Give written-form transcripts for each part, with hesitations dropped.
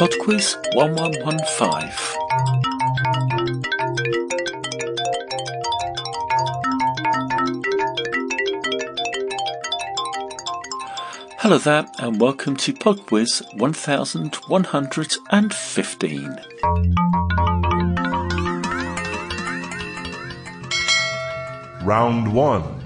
PodQuiz 1115. Hello there, and welcome to PodQuiz 1115. Round 1.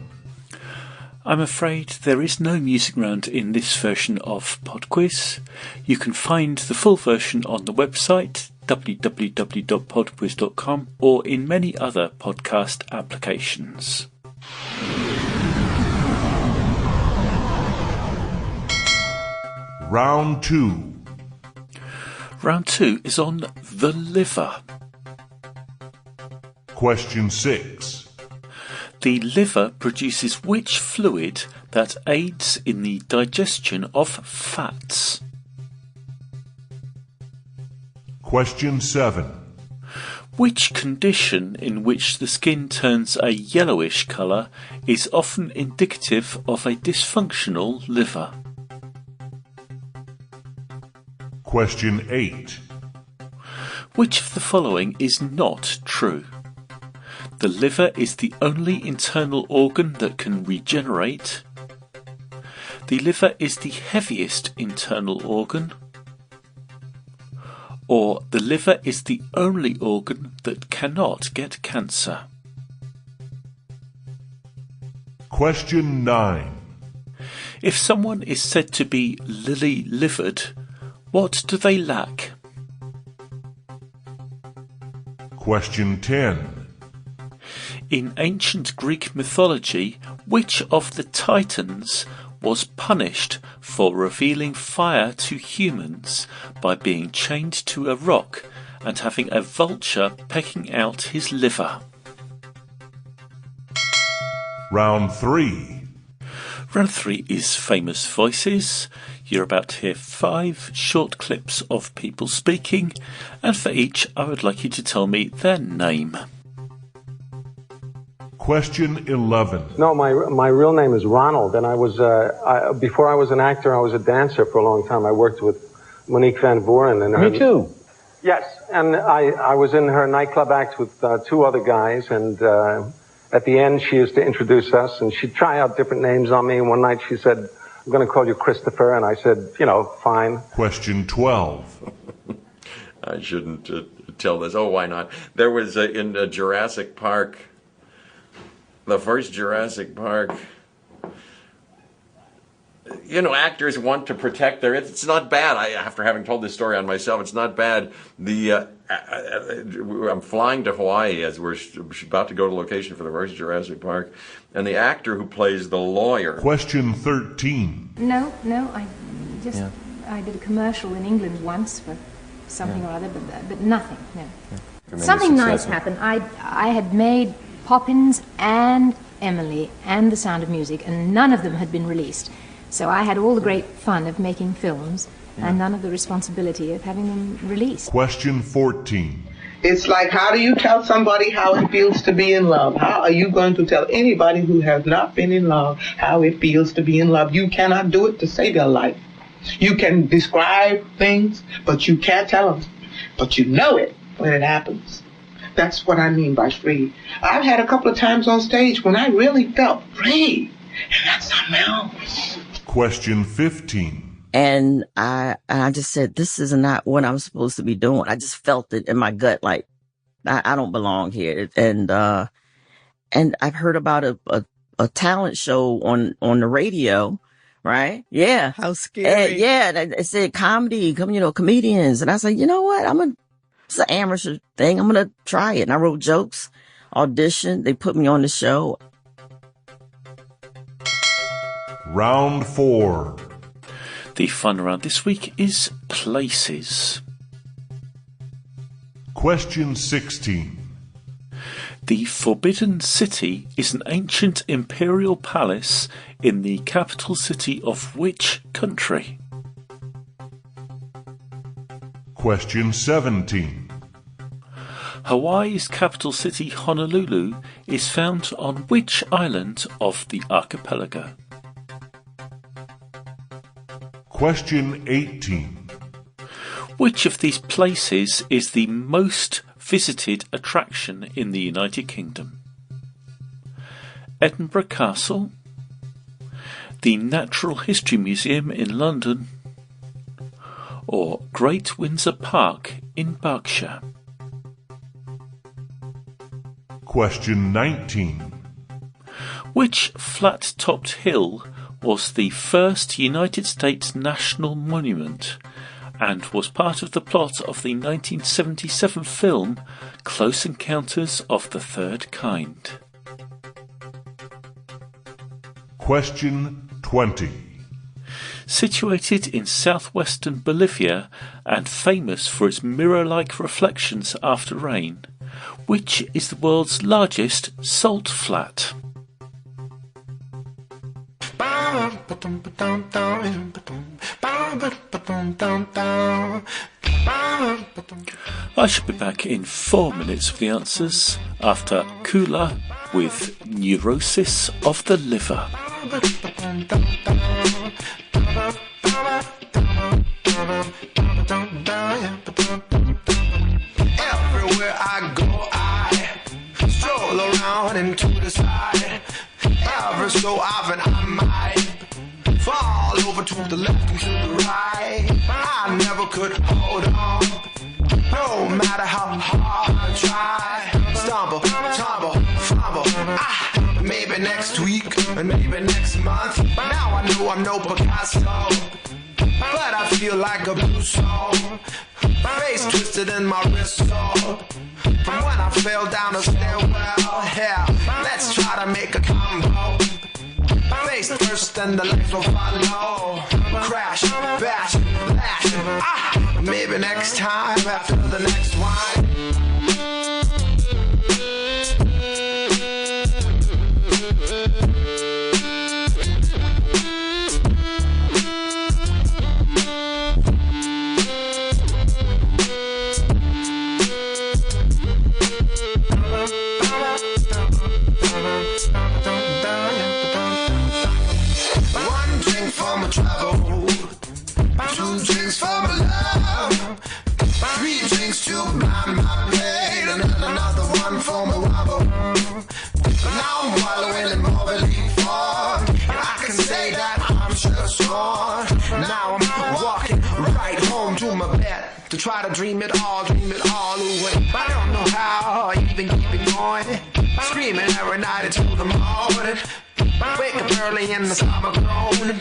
I'm afraid there is no music round in this version of PodQuiz. You can find the full version on the website www.podquiz.com or in many other podcast applications. Round 2. Round 2 is on the liver. Question 6. The liver produces which fluid that aids in the digestion of fats? Question 7. Which condition in which the skin turns a yellowish colour is often indicative of a dysfunctional liver? Question 8. Which of the following is not true? The liver is the only internal organ that can regenerate. The liver is the heaviest internal organ. Or the liver is the only organ that cannot get cancer. Question 9. If someone is said to be lily-livered, what do they lack? Question 10. In ancient Greek mythology, which of the Titans was punished for revealing fire to humans by being chained to a rock and having a vulture pecking out his liver? Round 3. Round 3 is famous voices. You're about to hear 5 short clips of people speaking, and for each I would like you to tell me their name. Question 11. No, my real name is Ronald, and I was before I was an actor, I was a dancer for a long time. I worked with Monique Van Voren. And Me too. Yes, and I was in her nightclub act with 2 other guys, and at the end she used to introduce us, and she'd try out different names on me. And one night she said, "I'm going to call you Christopher," and I said, fine. Question 12. I shouldn't tell this. Oh, why not? There was in Jurassic Park, the first Jurassic Park, actors want to protect their... It's not bad. After having told this story on myself, it's not bad. I'm flying to Hawaii as we're about to go to location for the first Jurassic Park, and the actor who plays the lawyer... Question 13. No, I did a commercial in England once for something or other, but nothing, no. Yeah. Something nice happened. I had made Poppins and Emily and The Sound of Music, and none of them had been released. So I had all the great fun of making films and none of the responsibility of having them released. Question 14. It's like, how do you tell somebody how it feels to be in love? How are you going to tell anybody who has not been in love how it feels to be in love? You cannot do it to save your life. You can describe things, but you can't tell them. But you know it when it happens. That's what I mean by free. I've had a couple of times on stage when I really felt free. And that's something else. Question 15. And I just said, this is not what I'm supposed to be doing. I just felt it in my gut, like, I don't belong here. And I've heard about a talent show on the radio, right? Yeah. How scary. It said comedy, comedians. And I said, you know what? It's an amateur thing. I'm going to try it. And I wrote jokes, auditioned. They put me on the show. Round 4. The fun round this week is places. Question 16. The Forbidden City is an ancient imperial palace in the capital city of which country? Question 17. Hawaii's capital city, Honolulu, is found on which island of the archipelago? Question 18. Which of these places is the most visited attraction in the United Kingdom? Edinburgh Castle, the Natural History Museum in London, or Great Windsor Park in Berkshire? Question 19. Which flat-topped hill was the first United States national monument and was part of the plot of the 1977 film Close Encounters of the Third Kind? Question 20. Situated in southwestern Bolivia and famous for its mirror-like reflections after rain, which is the world's largest salt flat? I shall be back in 4 minutes with the answers after Kula with Neurosis of the Liver. Everywhere I go, I stroll around and to the side. Ever so often I might fall over to the left and to the right. I never could hold on, no matter how hard I try. Stumble, tumble, fumble. Maybe next week, and maybe next month. Now I know I'm no Picasso, but I feel like a blue soul. Face twisted in my wrist sore from when I fell down a stairwell. Hell, let's try to make a combo. Face first and the legs will follow. Crash, bash, lash. Maybe next time after the next wine. One drink for my trouble, 2 drinks for my love, 3 drinks to blind my pain, and then another one for my wobble. Now I'm wallowing in more belief fog, and I can say that I'm just gone. Now I'm walking right home to my bed to try to dream it all away. I don't know how I even keep it going, screaming every night until the morning. Wake up early in the summer groaning.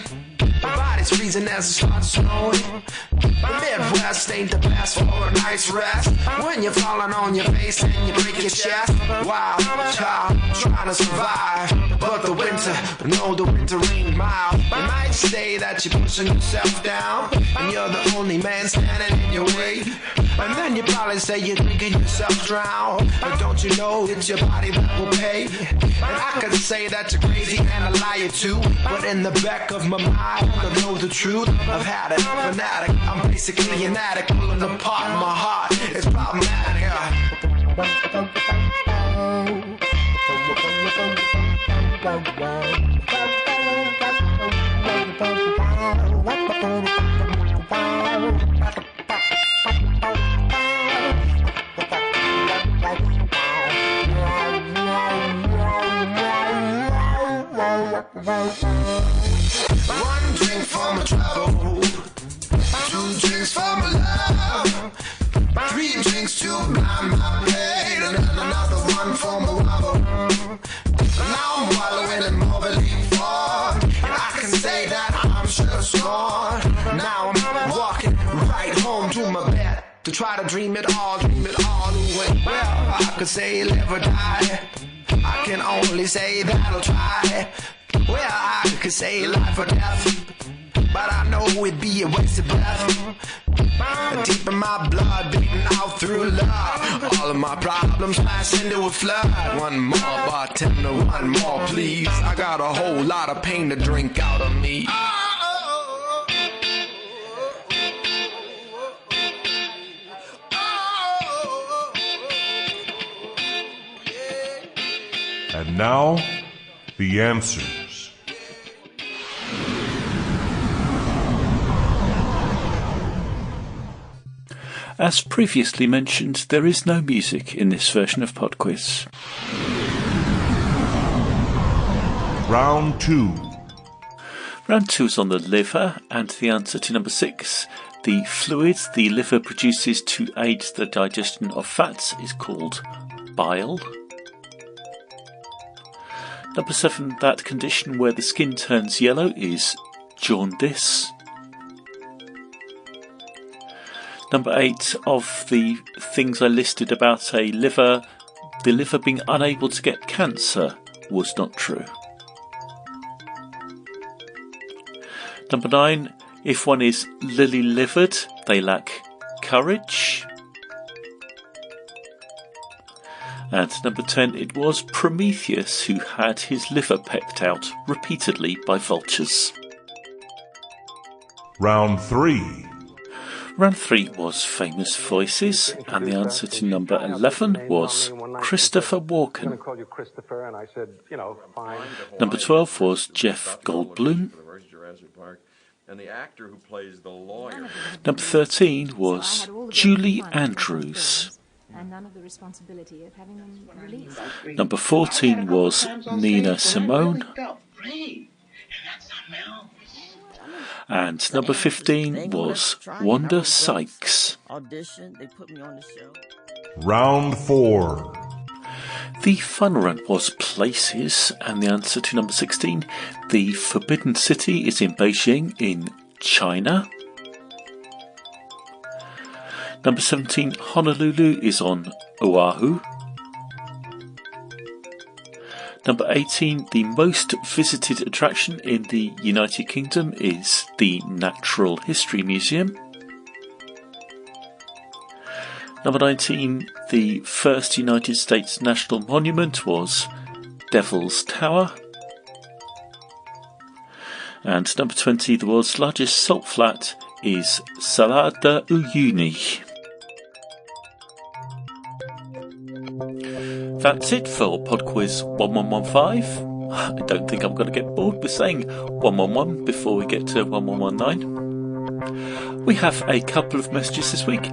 My body's freezing as it starts snowing. The Midwest ain't the best for a nice rest when you're falling on your face and you break your chest. Wild child trying to survive, but the winter, no, the winter ain't mild. You might say that you're pushing yourself down and you're the only man standing in your way, and then you probably say you're drinking yourself drown. But don't you know it's your body that will pay? And I could say that you're crazy and a liar too, but in the back of my mind I know the truth. I've had it, fanatic, I'm basically an addict, pulling apart my heart, it's problematic. One drink for my trouble, 2 drinks for my love, 3 drinks to blind my pain, and then another one for my wobble. Now I'm wallowing in more belief fog, and I can say that I'm just gone. Now I'm walking right home to my bed to try to dream it all away. Well, I could say live or die, I can only say that I'll try. Well, I could say life or death, but I know it'd be a waste of breath. Deep in my blood, beating out through love, all of my problems smash into a flood. One more bartender, one more please, I got a whole lot of pain to drink out of me. And now, the answers. As previously mentioned, there is no music in this version of PodQuiz. Round 2. Round 2 is on the liver, and the answer to number 6. The fluid the liver produces to aid the digestion of fats is called bile. Number 7, that condition where the skin turns yellow is jaundice. Number 8, of the things I listed about the liver being unable to get cancer was not true. Number 9, if one is lily-livered, they lack courage. And number 10, it was Prometheus who had his liver pecked out repeatedly by vultures. Round 3. Round 3 was famous voices, and the answer to number 11 was Christopher Walken. Number 12 was Jeff Goldblum. Number 13 was Julie Andrews. Number 14 was Nina Simone. And number 15 was Wanda Sykes. Round 4. The fun run was places, and the answer to number 16, the Forbidden City is in Beijing in China. Number 17, Honolulu is on Oahu. Number 18, the most visited attraction in the United Kingdom is the Natural History Museum. Number 19, the first United States national monument was Devil's Tower. And number 20, the world's largest salt flat is Salar de Uyuni. That's it for PodQuiz 1115. I don't think I'm going to get bored with saying 111 before we get to 1119. We have a couple of messages this week.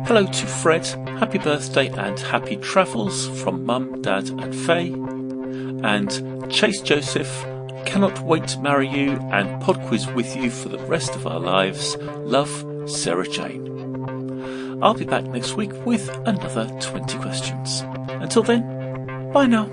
Hello to Fred, happy birthday and happy travels from Mum, Dad and Faye. And Chase Joseph, cannot wait to marry you and PodQuiz with you for the rest of our lives. Love, Sarah Jane. I'll be back next week with another 20 questions. Until then, bye now.